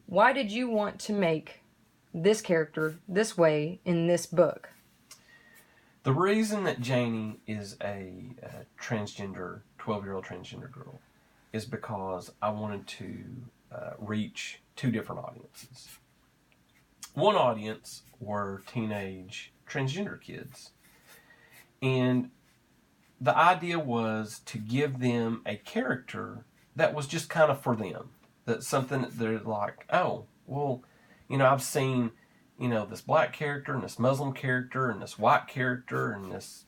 why did you want to make this character this way in this book? The reason that Jaynie is a transgender, 12-year-old transgender girl is because I wanted to reach two different audiences. One audience were teenage transgender kids. And the idea was to give them a character that was just kind of for them. That's something that they're like, oh, well, I've seen, this black character and this Muslim character and this white character and this,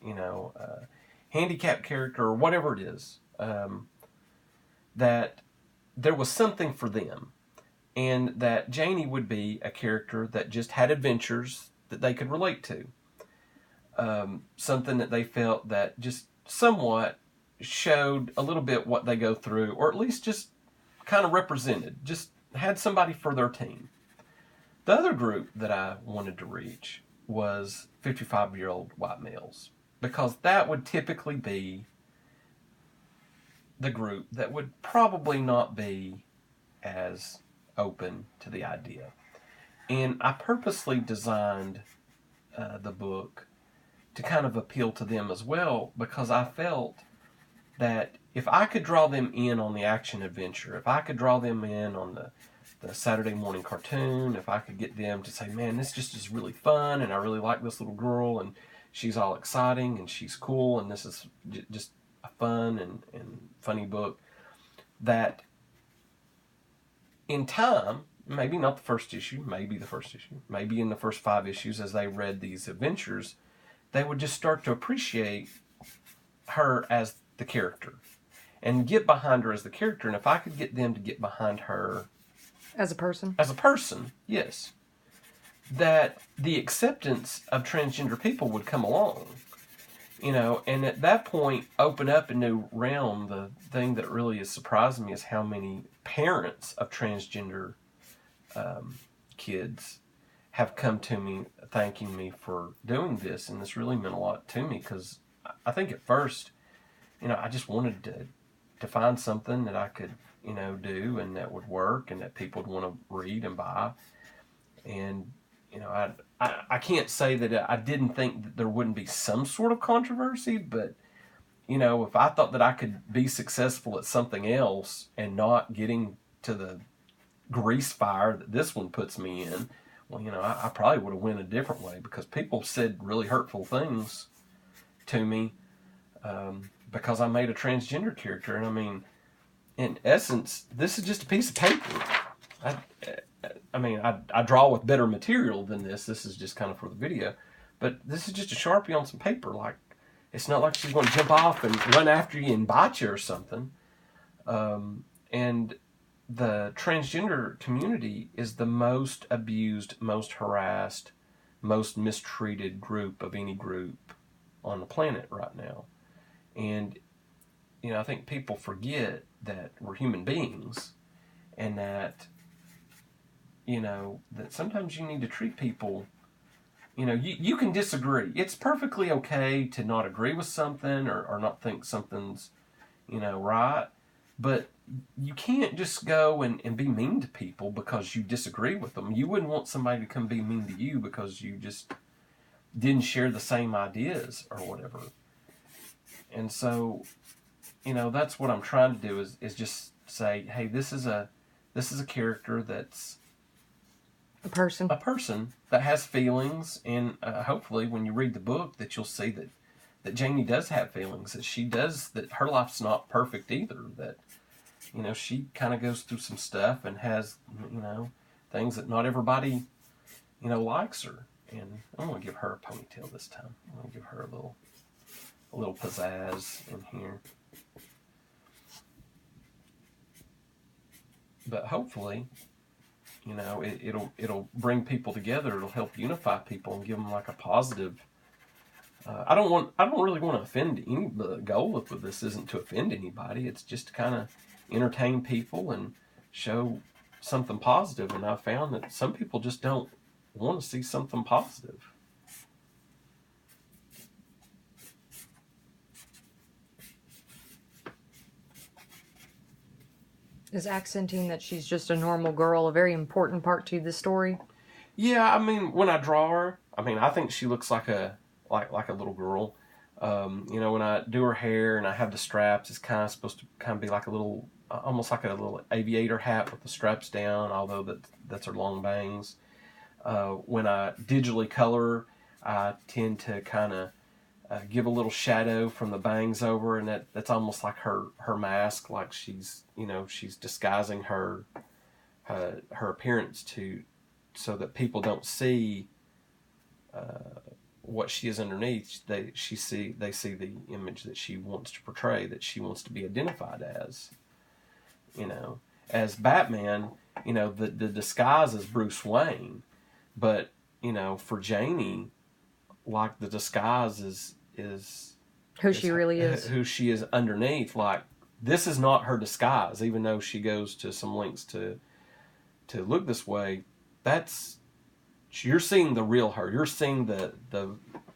handicapped character or whatever it is, that there was something for them. And that Jaynie would be a character that just had adventures that they could relate to. Something that they felt that just somewhat showed a little bit what they go through, or at least just kind of represented, just had somebody for their team. The other group that I wanted to reach was 55-year-old white males, because that would typically be the group that would probably not be as open to the idea. And I purposely designed the book to kind of appeal to them as well, because I felt that if I could draw them in on the action adventure, if I could draw them in on the Saturday morning cartoon, if I could get them to say, man, this just is really fun, and I really like this little girl, and she's all exciting, and she's cool, and this is just a fun and funny book, that in time, maybe not the first issue, maybe the first issue, maybe in the first 5 issues as they read these adventures, they would just start to appreciate her as the character and get behind her as the character. And if I could get them to get behind her as a person, yes, that the acceptance of transgender people would come along, and at that point open up a new realm. The thing that really is surprising me is how many parents of transgender kids have come to me thanking me for doing this, and this really meant a lot to me, because I think at first, I just wanted to find something that I could, do and that would work and that people would want to read and buy. And, I can't say that I didn't think that there wouldn't be some sort of controversy, but, if I thought that I could be successful at something else and not getting to the grease fire that this one puts me in, well, I probably would have went a different way, because people said really hurtful things to me because I made a transgender character. And I mean, in essence, this is just a piece of paper. I draw with better material than this. This is just kind of for the video. But this is just a Sharpie on some paper. Like, it's not like she's going to jump off and run after you and bite you or something. And the transgender community is the most abused, most harassed, most mistreated group of any group on the planet right now. And, I think people forget that we're human beings, and that, that sometimes you need to treat people, you can disagree. It's perfectly okay to not agree with something or not think something's, right. But you can't just go and be mean to people because you disagree with them. You wouldn't want somebody to come be mean to you because you just didn't share the same ideas or whatever. And so, that's what I'm trying to do is just say, hey, this is a character that's a person that has feelings, and hopefully when you read the book that you'll see that Jaynie does have feelings, that her life's not perfect either, that, she kind of goes through some stuff and has, things that not everybody, likes her. And I'm going to give her a ponytail this time. I'm going to give her a little pizzazz in here. But hopefully, it'll bring people together. It'll help unify people and give them like a positive. I don't really want to offend any. The goal of this isn't to offend anybody. It's just to kind of entertain people and show something positive. And I've found that some people just don't want to see something positive. Is accenting that she's just a normal girl a very important part to the story? Yeah, I mean, when I draw her, I mean, I think she looks like a little girl. You know, when I do her hair and I have the straps, it's kind of supposed to kind of be like a little, almost like a little aviator hat with the straps down, although that's her long bangs. When I digitally color, I tend to kind of give a little shadow from the bangs over, and that's almost like her mask, like she's, you know, she's disguising her appearance to so that people don't see what she is underneath. They see the image that she wants to portray, that she wants to be identified as. You know, as Batman, you know, the disguise is Bruce Wayne, but you know, for Jaynie, like the disguise Who is she really is. who she is underneath. Like, this is not her disguise, even though she goes to some lengths to look this way. That's You're seeing the real her. You're seeing the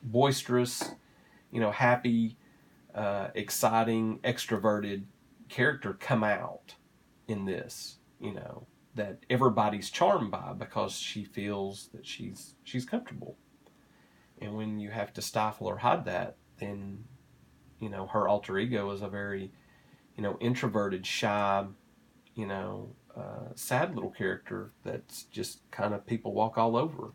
boisterous, you know, happy, exciting, extroverted character come out in this. You know, that everybody's charmed by because she feels that she's comfortable. And when you have to stifle or hide that, then you know her alter ego is a very, you know, introverted, shy, you know, sad little character that's just kind of people walk all over.